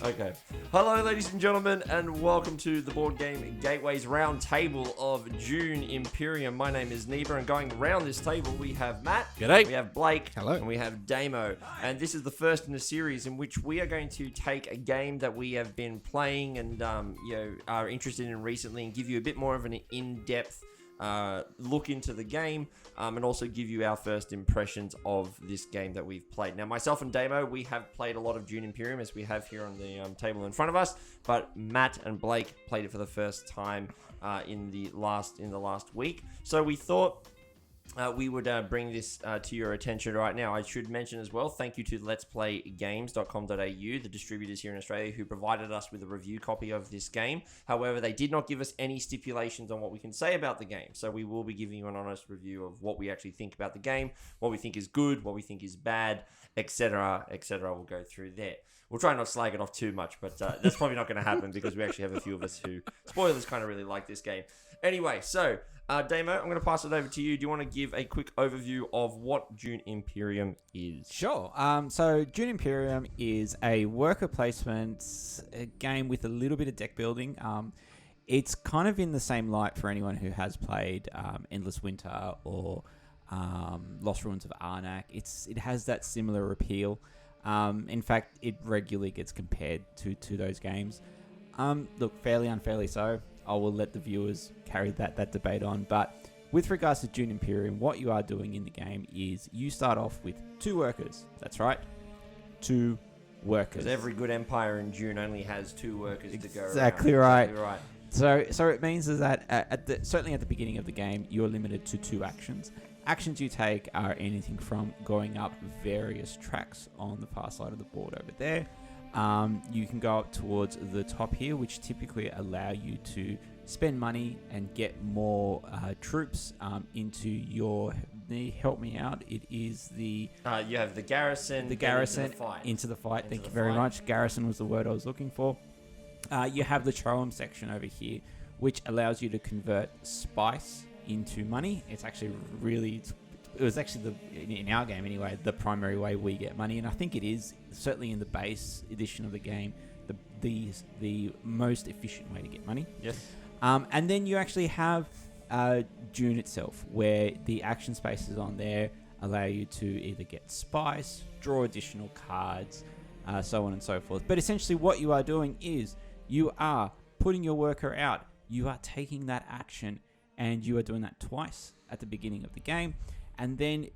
Okay. Hello, ladies and gentlemen, and welcome to the Board Game Gateways round table of Dune Imperium. My name is Neeber, and going around this table, we have Matt. G'day. We have Blayke. Hello. And we have Damo. And this is the first in a series in which we are going to take a game that we have been playing and are interested in recently and give you a bit more of an in-depth look into the game, and also give you our first impressions of this game that we've played. Now, myself and Damo, we have played a lot of Dune Imperium, as we have here on the table in front of us, but Matt and Blayke played it for the first time in the last week. So we thought we would bring this to your attention right now. I should mention as well, thank you to letsplaygames.com.au, the distributors here in Australia, who provided us with a review copy of this game. However, they did not give us any stipulations on what we can say about the game. So we will be giving you an honest review of what we actually think about the game, what we think is good, what we think is bad, etc., etc. We'll go through there. We'll try not to slag it off too much, but that's probably not going to happen because we actually have a few of us who, spoilers, kind of really like this game. Anyway, so Damo, I'm going to pass it over to you. Do you want to give a quick overview of what Dune Imperium is? Sure. So Dune Imperium is a worker placement game with a little bit of deck building. It's kind of in the same light for anyone who has played Endless Winter or Lost Ruins of Arnak. It has that similar appeal. In fact, it regularly gets compared to those games. Look, fairly unfairly so. I will let the viewers carry that debate on. But with regards to Dune Imperium, what you are doing in the game is you start off with 2 workers. That's right. 2 workers. Because every good empire in Dune only has 2 workers to go around. Exactly right. Exactly right. So it means is that certainly at the beginning of the game, you're limited to 2 actions. Actions you take are anything from going up various tracks on the far side of the board over there. You can go up towards the top here, which typically allow you to spend money and get more troops into your... Help me out. It is the... you have the garrison. The garrison into the fight. Thank you very much. Garrison was the word I was looking for. You have the Troem section over here, which allows you to convert spice into money. It's actually it was actually in our game anyway, the primary way we get money, and I think it is certainly in the base edition of the game the most efficient way to get money. Yes. And then you actually have Dune itself, where the action spaces on there allow you to either get spice, draw additional cards, so on and so forth. But essentially what you are doing is you are putting your worker out. You are taking that action, and you are doing that twice at the beginning of the game. And then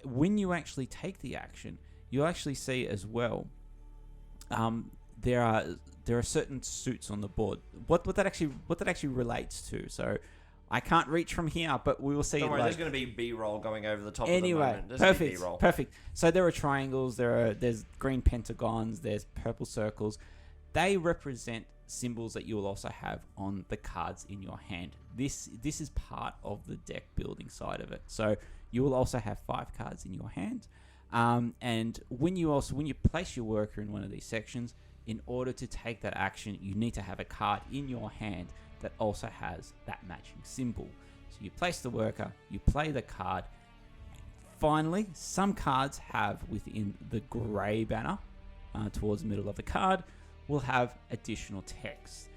when you actually take the action, you'll actually see as well, there are certain suits on the board. What that actually relates to. So I can't reach from here, but we will see. Don't worry, there's going to be B-roll going over the top anyway, of the moment. Perfect, perfect. So there are triangles, there's green pentagons, there's purple circles. They represent symbols that you will also have on the cards in your hand. This is part of the deck building side of it. So you will also have 5 cards in your hand. And when you place your worker in one of these sections, in order to take that action, you need to have a card in your hand that also has that matching symbol. So you place the worker, you play the card. Finally, some cards have within the grey banner towards the middle of the card will have additional text.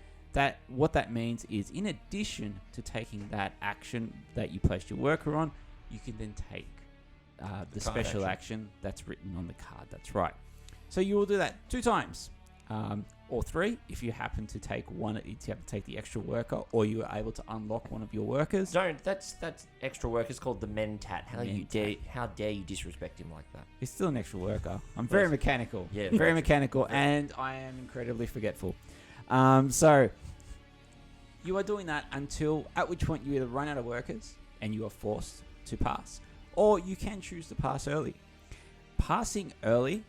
What that means is, in addition to taking that action that you placed your worker on, you can then take the special action that's written on the card. That's right. So you will do that 2 times, or 3 if you happen to take one. You have to take the extra worker, or you are able to unlock one of your workers. That's extra workers called the Mentat. How dare you disrespect him like that? He's still an extra worker. I'm very mechanical. Yeah, very mechanical, and I am incredibly forgetful. So you are doing that until at which point you either run out of workers and you are forced to pass, or you can choose to pass early. Passing early,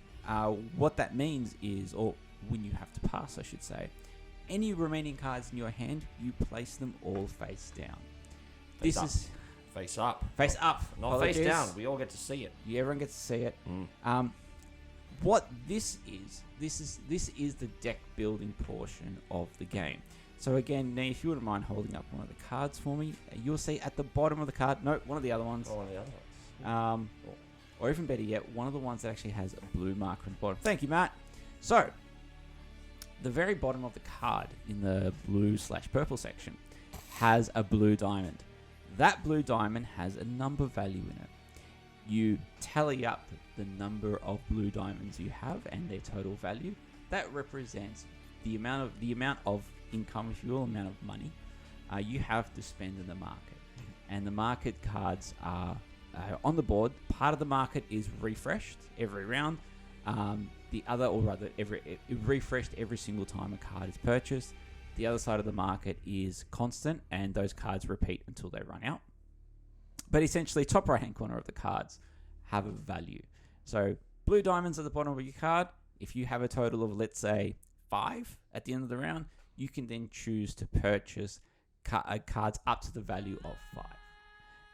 what that means is, or when you have to pass, I should say, any remaining cards in your hand, you place them all face down. Face up. Face up. Not Apologies. face down. We all get to see it. Yeah, everyone gets to see it. What this is the deck building portion of the game. So again, Nee, if you wouldn't mind holding up one of the cards for me, you'll see at the bottom of the card, no, one of the other ones. Oh, one of the other ones. Or even better yet, one of the ones that actually has a blue marker on the bottom. Thank you, Matt. So, the very bottom of the card in the blue/purple section has a blue diamond. That blue diamond has a number value in it. You tally up the number of blue diamonds you have and their total value. That represents the amount of income, if you will, amount of money you have to spend in the market. And the market cards are on the board. Part of the market is refreshed every round. Refreshed every single time a card is purchased. The other side of the market is constant, and those cards repeat until they run out. But essentially, top right-hand corner of the cards have a value. So blue diamonds at the bottom of your card. If you have a total of, let's say, 5 at the end of the round, you can then choose to purchase cards up to the value of 5.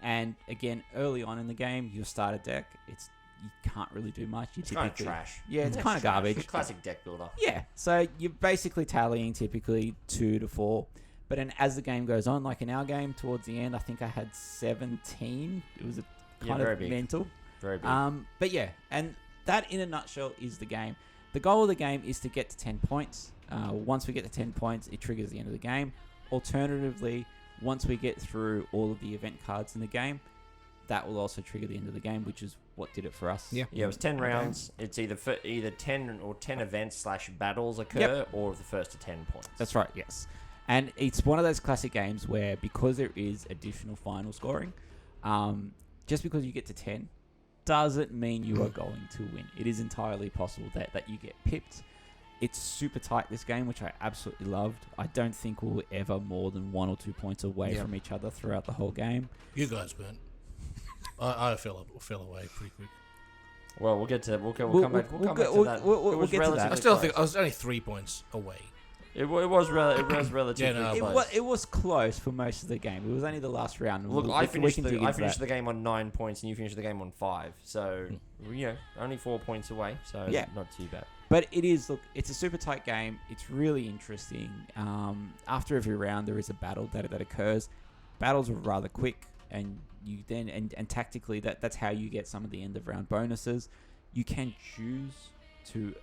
And again, early on in the game, your starter deck, you can't really do much. It's kind of trash. Yeah, it's kind of garbage. Classic deck builder. Yeah, so you're basically tallying typically 2 to 4. But then as the game goes on, like in our game, towards the end, I think I had 17. It was kind of big. mental. Very big. But yeah, and that in a nutshell is the game. The goal of the game is to get to 10 points. Once we get to 10 points, it triggers the end of the game. Alternatively, once we get through all of the event cards in the game, that will also trigger the end of the game, which is what did it for us. Yeah, it was 10 rounds. It's either 10 or 10 events / battles occur, or the first to 10 points. That's right, yes. And it's one of those classic games where, because there is additional final scoring, just because you get to 10 doesn't mean you are going to win. It is entirely possible that you get pipped. It's super tight, this game, which I absolutely loved. I don't think we'll ever more than 1 or 2 points away from each other throughout the whole game. You guys weren't. I fell away pretty quick. Well, we'll come back to that. We'll get to that. I still think I was only 3 points away. It was relatively close. It was close for most of the game. It was only the last round. Look, I finished the game on 9 points, and you finished the game on 5. So, only 4 points away. So, not too bad. But it's a super tight game. It's really interesting. After every round, there is a battle that occurs. Battles are rather quick, and you then and tactically that's how you get some of the end of round bonuses. You can choose to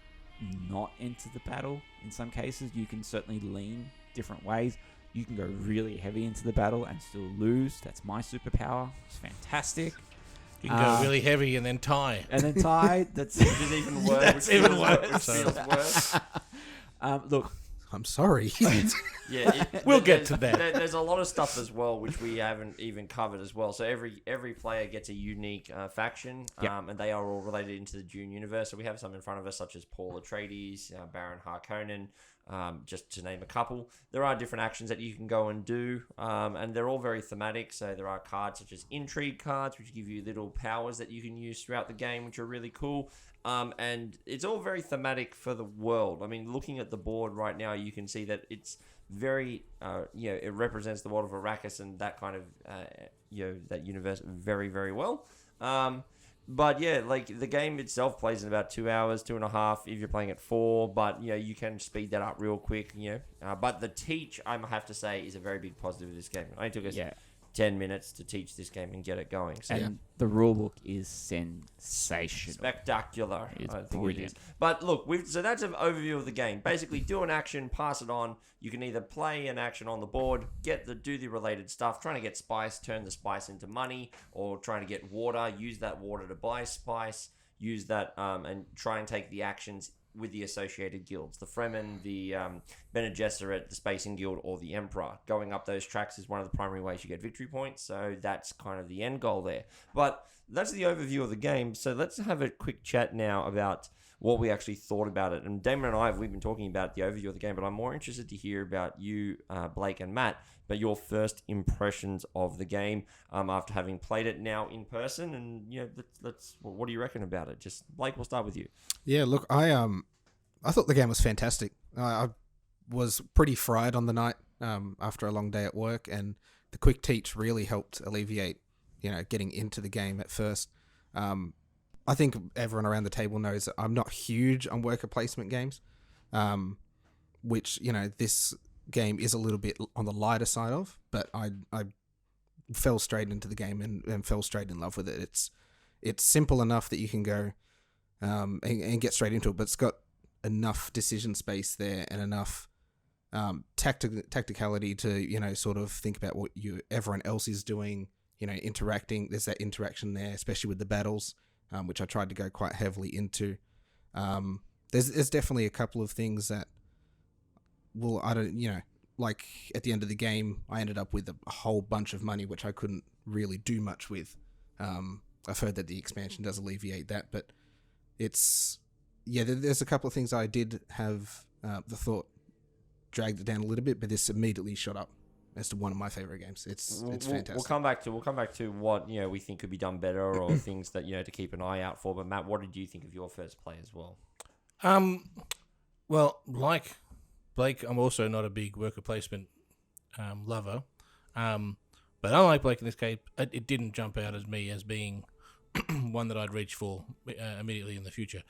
not enter the battle. In some cases, you can certainly lean different ways. You can go really heavy into the battle and still lose. That's my superpower. It's fantastic. You can go really heavy and then tie. That's which is even worse. That's even worse. Which feels worse. Look, I'm sorry. We'll get to that. There's a lot of stuff as well which we haven't even covered as well. So every player gets a unique faction, and they are all related into the Dune universe. So we have some in front of us, such as Paul Atreides, Baron Harkonnen, just to name a couple. There are different actions that you can go and do, and they're all very thematic. So there are cards such as intrigue cards, which give you little powers that you can use throughout the game, which are really cool. And it's all very thematic for the world. I mean, looking at the board right now, you can see that it's very, it represents the world of Arrakis and that kind of, that universe very, very well. But yeah, like the game itself plays in about 2 hours, 2.5 if you're playing at 4. But you can speed that up real quick. But the teach, I have to say, is a very big positive of this game. It only took us 10 minutes to teach this game and get it going. So, and the rulebook is sensational. Spectacular. It's I think brilliant. it is. But look, so that's an overview of the game. Basically, do an action, pass it on. You can either play an action on the board, do the related stuff, trying to get spice, turn the spice into money, or trying to get water, use that water to buy spice, use that and try and take the actions with the associated guilds. The Fremen, the Bene Gesserit, the Spacing Guild, or the Emperor. Going up those tracks is one of the primary ways you get victory points, so that's kind of the end goal there. But that's the overview of the game, so let's have a quick chat now about what we actually thought about it. And Damon and I, we've been talking about the overview of the game, but I'm more interested to hear about you, Blayke and Matt, but your first impressions of the game after having played it now in person. And let's what do you reckon about it? Just Blayke, we'll start with you. Yeah, look, I thought the game was fantastic. I was pretty fried on the night after a long day at work, and the quick teach really helped alleviate, getting into the game at first. I think everyone around the table knows that I'm not huge on worker placement games, which, this game is a little bit on the lighter side of, but I fell straight into the game and fell straight in love with it. It's simple enough that you can go and get straight into it, but it's got enough decision space there and enough tacticality to sort of think about what everyone else is doing, interacting. There's that interaction there, especially with the battles, which I tried to go quite heavily into. There's definitely a couple of things that like at the end of the game I ended up with a whole bunch of money which I couldn't really do much with. I've heard that the expansion does alleviate that, but there's a couple of things I did have the thought dragged it down a little bit, but this immediately shot up as to one of my favorite games. It's fantastic. We'll come back to what we think could be done better, or things that to keep an eye out for. But Matt, what did you think of your first play as well? Well, like Blayke, I'm also not a big worker placement lover, but unlike Blayke in this case, it didn't jump out as me as being one that I'd reach for immediately in the future.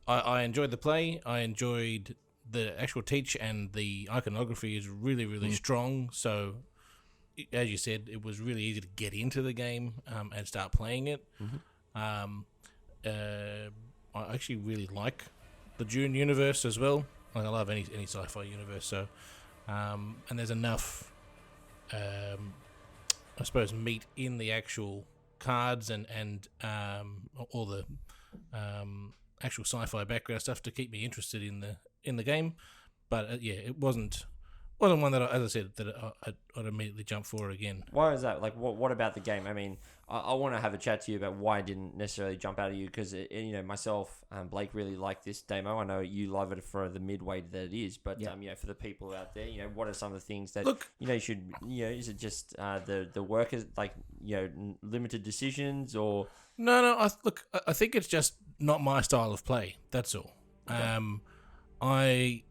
I enjoyed the play. I enjoyed the actual teach, and the iconography is really, really strong. So, as you said, it was really easy to get into the game and start playing it. I actually really like the Dune universe as well. Like, I love any sci-fi universe. So, and there's enough, I suppose, meat in the actual cards and all the actual sci-fi background stuff to keep me interested in the game, but it wasn't one that as I said that I'd immediately jump for again. Why is that? Like, what about the game? I mean, I want to have a chat to you about why it didn't necessarily jump out at you, because myself, Blayke, really like this demo. I know you love it for the midway that it is, but for the people out there, what are some of the things that should is it just the workers, like limited decisions, or no? I think it's just not my style of play. That's all. Okay. I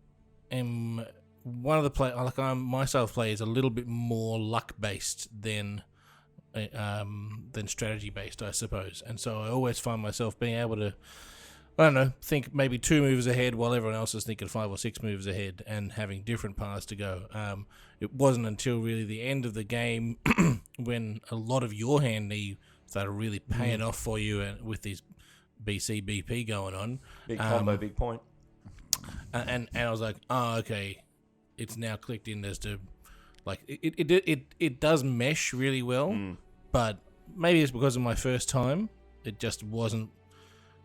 am one of the my style of play is a little bit more luck based than strategy based, I suppose. And so I always find myself being able to, I don't know, think maybe 2 moves ahead while everyone else is thinking 5 or 6 moves ahead, and having different paths to go. It wasn't until really the end of the game when a lot of your hand started really paying off for you, and with these BP going on. Big combo, big point. And I was like, oh, okay, it's now clicked in as to, like, it does mesh really well, but maybe it's because of my first time. It just wasn't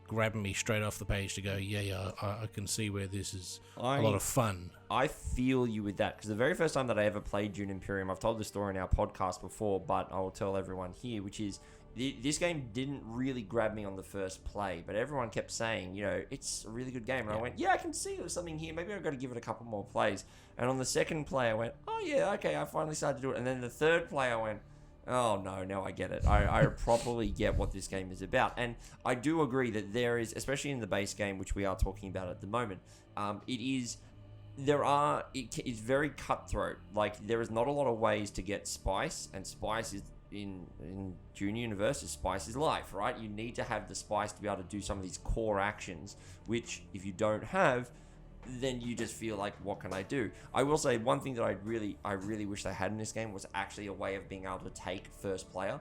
grabbing me straight off the page to go, I can see where this is a lot of fun. I feel you with that, because the very first time that I ever played Dune Imperium, I've told this story in our podcast before, but I will tell everyone here, which is, this game didn't really grab me on the first play, but everyone kept saying, it's a really good game. And I went, I can see there's something here. Maybe I've got to give it a couple more plays. And on the second play, I went, oh, yeah, okay, I finally started to do it. And then the third play, I went, oh, no, now I get it. I properly get what this game is about. And I do agree that there is, especially in the base game, which we are talking about at the moment, it's very cutthroat. Like, there is not a lot of ways to get spice, and spice is, in Dune Universe, spice is life, right? You need to have the spice to be able to do some of these core actions, which if you don't have, then you just feel like, what can I do? I will say one thing that I really wish they had in this game was actually a way of being able to take first player.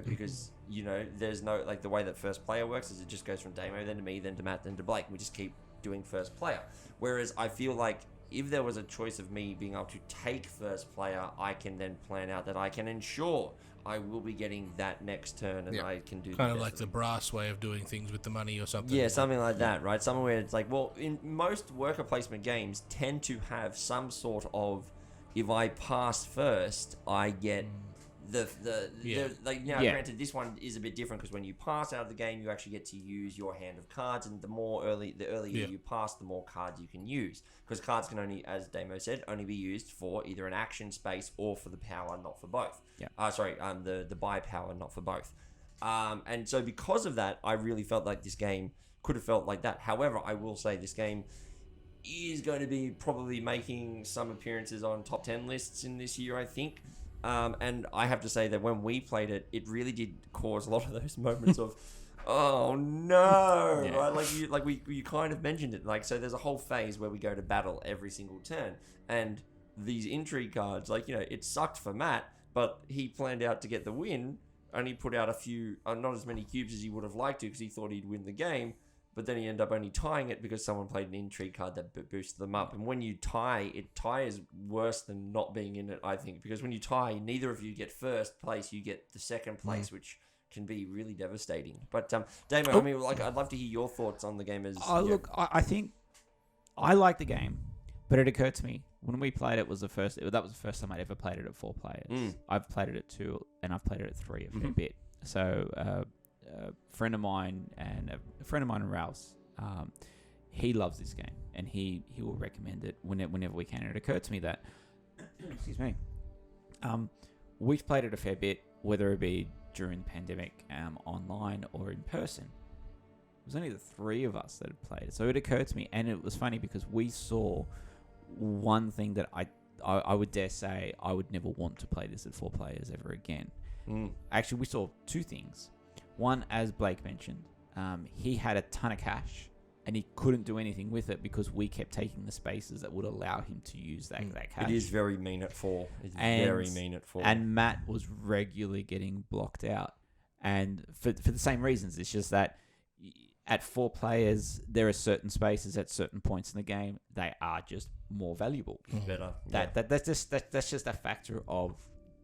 Because there's no, like, the way that first player works is it just goes from Damo, then to me, then to Matt, then to Blayke. We just keep doing first player. Whereas I feel like if there was a choice of me being able to take first player, I can then plan out that I can ensure I will be getting that next turn, and I can do kind of like the brass way of doing things with the money or something. Yeah, something like that, right? Somewhere where it's like, well, in most worker placement games tend to have some sort of, if I pass first, I get granted, this one is a bit different, because when you pass out of the game, you actually get to use your hand of cards, and the earlier you pass, the more cards you can use, because cards can only, as Damo said, only be used for either an action space or for the power, not for both. The buy power, not for both. And so because of that, I really felt like this game could have felt like that. However, I will say this game is going to be probably making some appearances on top 10 lists in this year, I think. And I have to say that when we played it, it really did cause a lot of those moments of, oh no, right? Like you kind of mentioned it. Like, so there's a whole phase where we go to battle every single turn, and these intrigue cards, like, it sucked for Matt, but he planned out to get the win, only put out a few, not as many cubes as he would have liked to, because he thought he'd win the game. but then you end up only tying it because someone played an intrigue card that boosted them up. And when you tie, tie is worse than not being in it, I think, because when you tie, neither of you get first place, you get the second place, which can be really devastating. But Damo, I mean, like, I'd love to hear your thoughts on the game. As Look, I think I like the game, but it occurred to me when we played it that was the first time I'd ever played it at 4 players. I've played it at 2, and I've played it at 3 a fair bit. So a friend of mine and Rouse, he loves this game, and he will recommend it whenever we can. And it occurred to me that, excuse me, we've played it a fair bit, whether it be during the pandemic, online or in person. It was only the 3 of us that had played it. So it occurred to me, and it was funny because we saw one thing that I would dare say I would never want to play this at 4 players ever again. Actually, we saw 2 things. One, as Blayke mentioned, he had a ton of cash, and he couldn't do anything with it because we kept taking the spaces that would allow him to use that cash. It is very mean at 4. It's very mean at 4. And Matt was regularly getting blocked out. And for the same reasons, it's just that at 4 players, there are certain spaces at certain points in the game, they are just more valuable. Better. That's just a factor of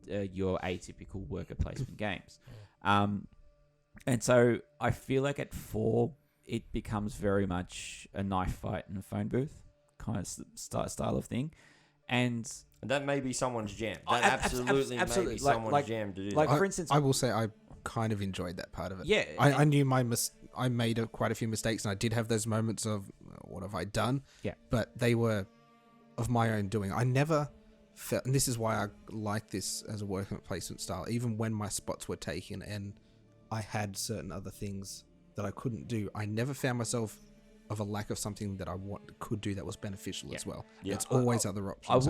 your atypical worker placement games. And so I feel like at 4, it becomes very much a knife fight in a phone booth kind of style of thing. And that may be someone's jam. That absolutely may be someone's jam to do like, that. for instance, I will say I kind of enjoyed that part of it. Yeah. I knew I made quite a few mistakes, and I did have those moments of what have I done? Yeah. But they were of my own doing. I never felt, and this is why I like this as a worker placement style, even when my spots were taken and I had certain other things that I couldn't do, I never found myself of a lack of something that I could do that was beneficial as well. Yeah. It's always other options.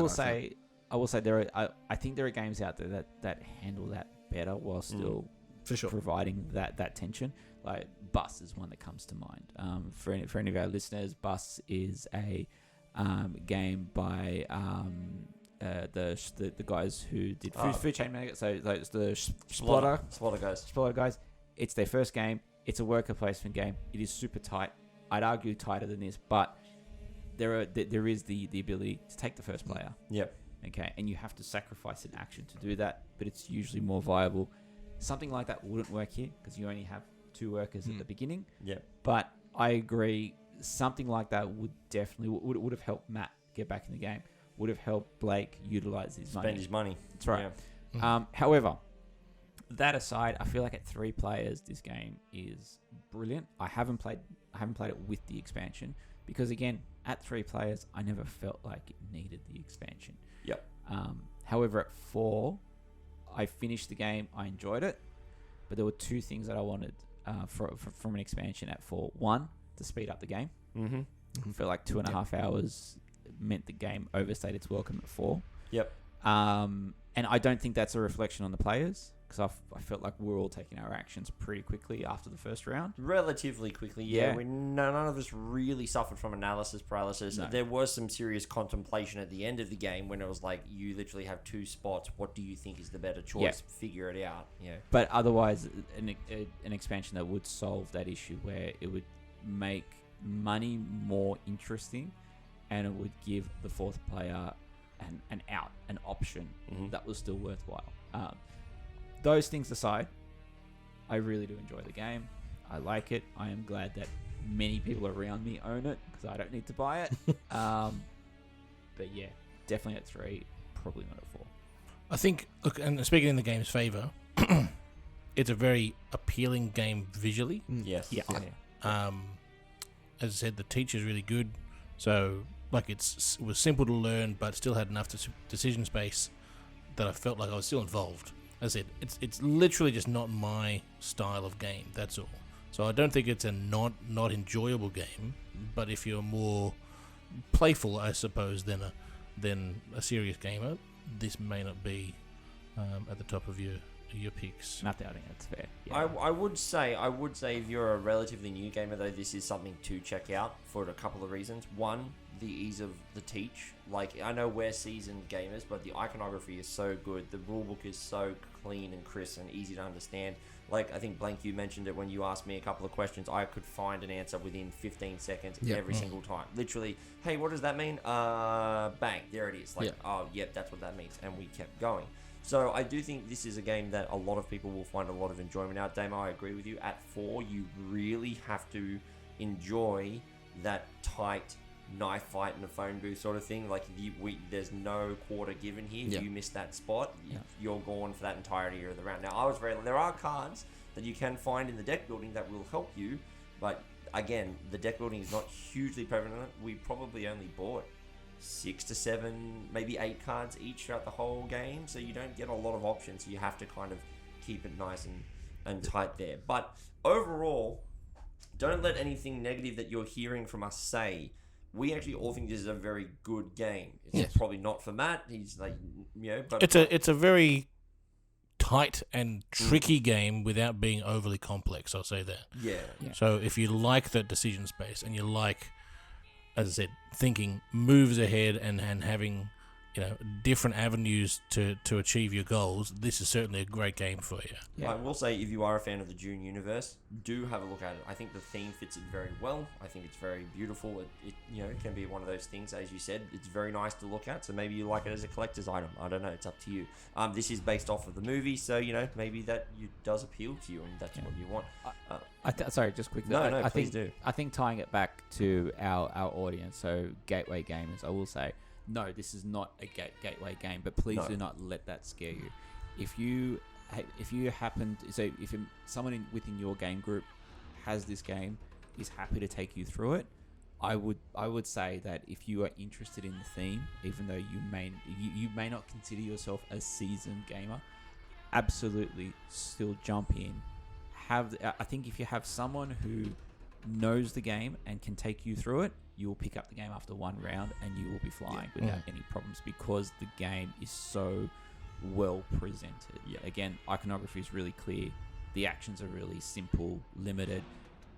I will say there are. I think there are games out there that handle that better while still for sure providing that tension. Like Bus is one that comes to mind. For any of our listeners, Bus is a game by the guys who did Food Chain Manager. So it's the Splotter guys. It's their first game. It's a worker placement game. It is super tight. I'd argue tighter than this, but there is the ability to take the first player. Yep. Okay, and you have to sacrifice an action to do that, but it's usually more viable. Something like that wouldn't work here because you only have 2 workers at the beginning. Yep. But I agree, something like that would definitely would have helped Matt get back in the game. Would have helped Blayke utilize his money. Spend his money. That's right. Yeah. However, that aside, I feel like at 3 players, this game is brilliant. I haven't played it with the expansion because, again, at 3 players, I never felt like it needed the expansion. Yep. However, at 4, I finished the game. I enjoyed it, but there were 2 things that I wanted from an expansion at 4. One, to speed up the game. I feel like 2.5 hours meant the game overstayed its welcome at 4. Yep. And I don't think that's a reflection on the players because I felt like we were all taking our actions pretty quickly after the first round. Relatively quickly, yeah. None of us really suffered from analysis paralysis. No. There was some serious contemplation at the end of the game when it was like, you literally have 2 spots. What do you think is the better choice? Yeah. Figure it out. Yeah. But otherwise, an expansion that would solve that issue where it would make money more interesting and it would give the 4th player an option that was still worthwhile. Those things aside, I really do enjoy the game. I like it. I am glad that many people around me own it because I don't need to buy it. But yeah, definitely at 3, probably not at 4. I think, look, and speaking in the game's favour, it's a very appealing game visually. Yes. Yeah. As I said, the teacher's really good. So, like, it was simple to learn, but still had enough decision space that I felt like I was still involved. As I said, it's literally just not my style of game. That's all. So I don't think it's a not enjoyable game. But if you're more playful, I suppose, than a serious gamer, this may not be at the top of your picks. Not doubting it, that's fair. Yeah. I would say if you're a relatively new gamer though, this is something to check out for a couple of reasons. One, the ease of the teach. Like, I know we're seasoned gamers, but the iconography is so good. The rulebook is so clean and crisp and easy to understand. Like, I think, Blank, you mentioned it when you asked me a couple of questions. I could find an answer within 15 seconds every single time. Literally, hey, what does that mean? Bang, there it is. Like, oh, yep, that's what that means. And we kept going. So I do think this is a game that a lot of people will find a lot of enjoyment out. Damo, I agree with you. At 4, you really have to enjoy that tight knife fight in a phone booth sort of thing. Like, there's no quarter given here. If you miss that spot, you're gone for that entirety of the round. Now, there are cards that you can find in the deck building that will help you, but again, the deck building is not hugely prevalent. We probably only bought 6 to 7, maybe 8 cards each throughout the whole game, so you don't get a lot of options. So you have to kind of keep it nice and tight there. But overall, don't let anything negative that you're hearing from us say. We actually all think this is a very good game. It's probably not for Matt. He's like, but it's a very tight and tricky game without being overly complex. I'll say that. Yeah. So if you like that decision space and you like, as I said, thinking moves ahead and having, different avenues to achieve your goals, this is certainly a great game for you. Yeah. I will say, if you are a fan of the Dune universe, do have a look at it. I think the theme fits it very well. I think it's very beautiful. It can be one of those things, as you said, it's very nice to look at. So maybe you like it as a collector's item. I don't know. It's up to you. This is based off of the movie, so maybe that does appeal to you, and that's what you want. Sorry, just quickly. Please do. I think tying it back to our audience, so gateway gamers, I will say, no, this is not a gateway game, but please do not let that scare you. If you happen to, so if someone within your game group has this game, is happy to take you through it, I would say that if you are interested in the theme, even though you may not consider yourself a seasoned gamer, absolutely still jump in. I think if you have someone who knows the game and can take you through it, you will pick up the game after one round and you will be flying without any problems, because the game is so well presented. Again, iconography is really clear. The actions are really simple, limited.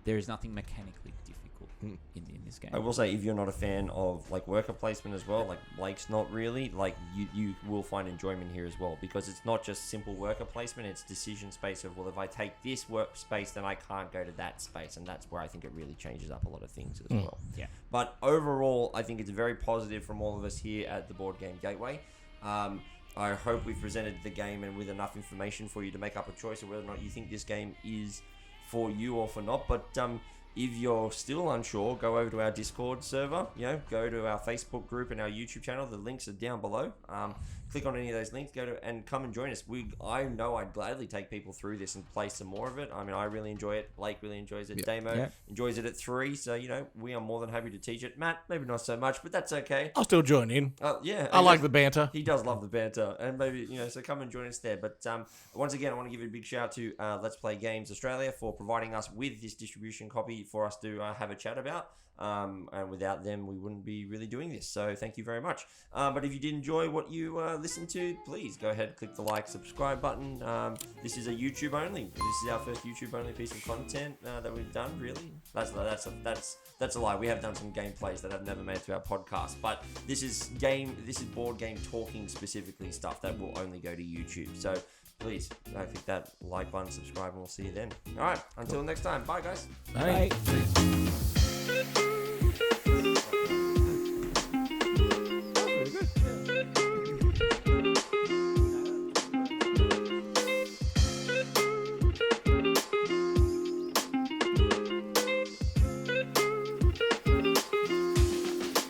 There is nothing mechanically difficult in this game. I will say, if you're not a fan of like worker placement as well, like Blake's not really, like you will find enjoyment here as well, because it's not just simple worker placement, it's decision space of, well, if I take this workspace, then I can't go to that space, and that's where I think it really changes up a lot of things as well. Yeah. But overall, I think it's very positive from all of us here at the Board Game Gateway. I hope we've presented the game and with enough information for you to make up a choice of whether or not you think this game is for you or for not. But if you're still unsure, go over to our Discord server, go to our Facebook group and our YouTube channel. The links are down below. Click on any of those links, and come and join us. I know I'd gladly take people through this and play some more of it. I mean, I really enjoy it. Blake really enjoys it. Damo enjoys it at 3. So, we are more than happy to teach it. Matt, maybe not so much, but that's okay. I'll still join in. I like the banter. He does love the banter, and maybe, so come and join us there. But once again, I want to give a big shout out to Let's Play Games Australia for providing us with this distribution copy for us to have a chat about. And without them, we wouldn't be really doing this. So thank you very much. But if you did enjoy what you listened to, please go ahead, click the like, subscribe button. This is a YouTube only. This is our first YouTube only piece of content that we've done. Really, that's a lie. We have done some gameplays that I've never made to our podcast. But this is board game talking specifically stuff that will only go to YouTube. So please click that like button, subscribe, and we'll see you then. All right, until next time. Bye, guys. Bye.